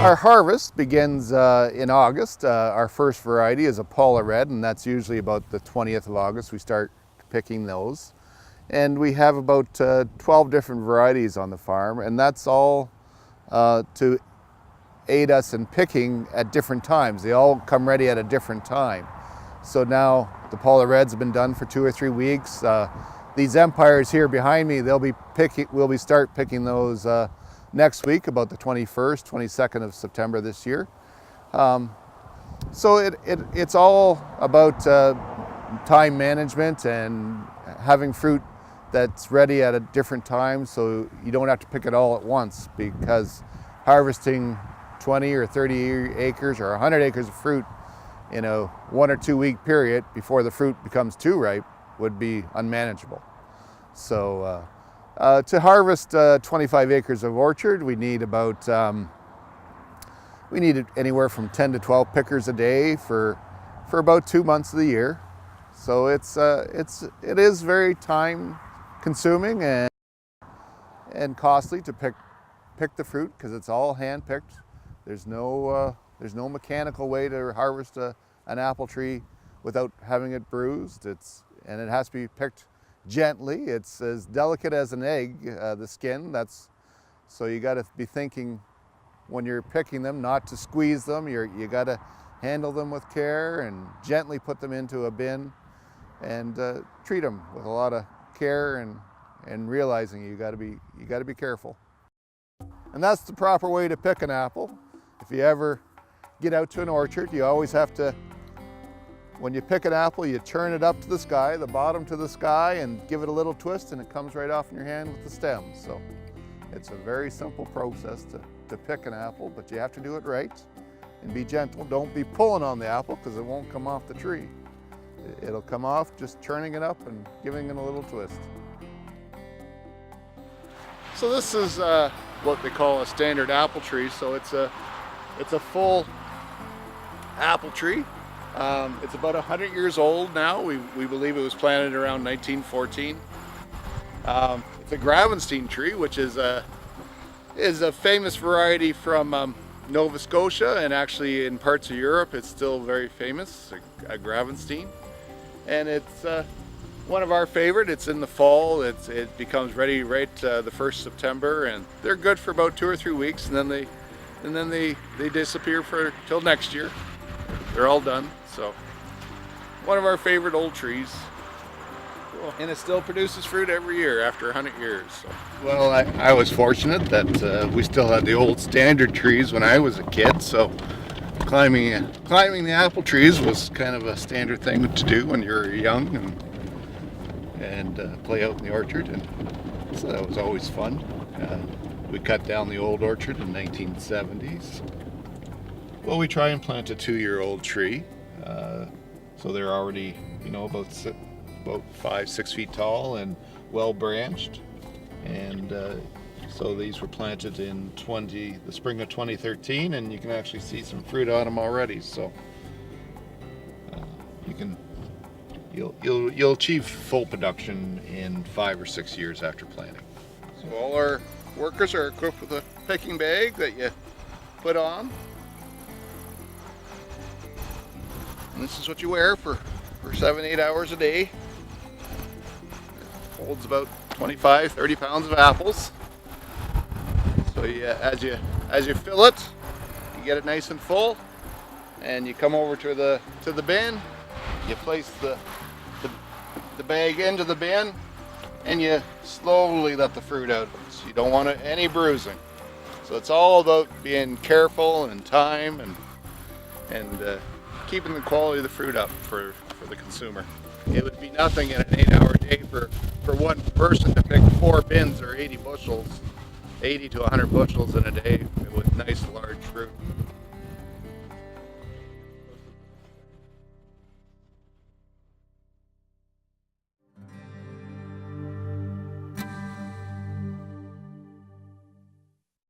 Our harvest begins in August. Our first variety is a Paula Red, and that's usually about the 20th of August we start picking those. And we have about 12 different varieties on the farm, and that's all to aid us in picking at different times. They all come ready at a different time. So now the Paula Reds have been done for 2 or 3 weeks. These Empires here behind me, we'll start picking those next week, about the 21st, 22nd of September this year. So it's all about time management and having fruit that's ready at a different time, so you don't have to pick it all at once, because harvesting 20 or 30 acres or 100 acres of fruit in a 1 or 2 week period before the fruit becomes too ripe would be unmanageable. So to harvest 25 acres of orchard, we need anywhere from 10 to 12 pickers a day for about 2 months of the year. So it is very time consuming and costly to pick the fruit, because it's all hand picked. There's no mechanical way to harvest an apple tree without having it bruised. And it has to be picked gently. It's as delicate as an egg, the skin. So you got to be thinking when you're picking them not to squeeze them. You got to handle them with care and gently put them into a bin and treat them with a lot of care and realizing you got to be careful. And that's the proper way to pick an apple. If you ever get out to an orchard, you always have to, when you pick an apple, you turn it up to the sky, the bottom to the sky, and give it a little twist, and it comes right off in your hand with the stem. So it's a very simple process to pick an apple, but you have to do it right and be gentle. Don't be pulling on the apple, because it won't come off the tree. It'll come off just turning it up and giving it a little twist. So this is what they call a standard apple tree. So it's a full apple tree. It's about 100 years old now. We believe it was planted around 1914. It's a Gravenstein tree, which is a famous variety from Nova Scotia, and actually in parts of Europe it's still very famous, a Gravenstein. And it's one of our favorite. It's in the fall. It becomes ready right the 1st September, and they're good for about 2 or 3 weeks, and then they disappear till next year. They're all done. So one of our favorite old trees. Cool. And it still produces fruit every year after 100 years. So. Well, I was fortunate that we still had the old standard trees when I was a kid, so climbing the apple trees was kind of a standard thing to do when you were young and play out in the orchard, and so that was always fun. We cut down the old orchard in the 1970s. Well, we try and plant a 2-year-old tree, so they're already, about 5-6 feet tall and well branched, and so these were planted in the spring of 2013, and you can actually see some fruit on them already. So you'll achieve full production in 5 or 6 years after planting. So all our workers are equipped with a picking bag that you put on. And this is what you wear for 7-8 hours a day. It holds about 25-30 pounds of apples. So as you fill it, you get it nice and full, and you come over to the bin. You place the bag into the bin, and you slowly let the fruit out. So you don't want any bruising. So it's all about being careful and time and keeping the quality of the fruit up for the consumer. It would be nothing in an 8-hour day for one person to pick 4 bins or 80 bushels, 80 to 100 bushels in a day with nice large fruit.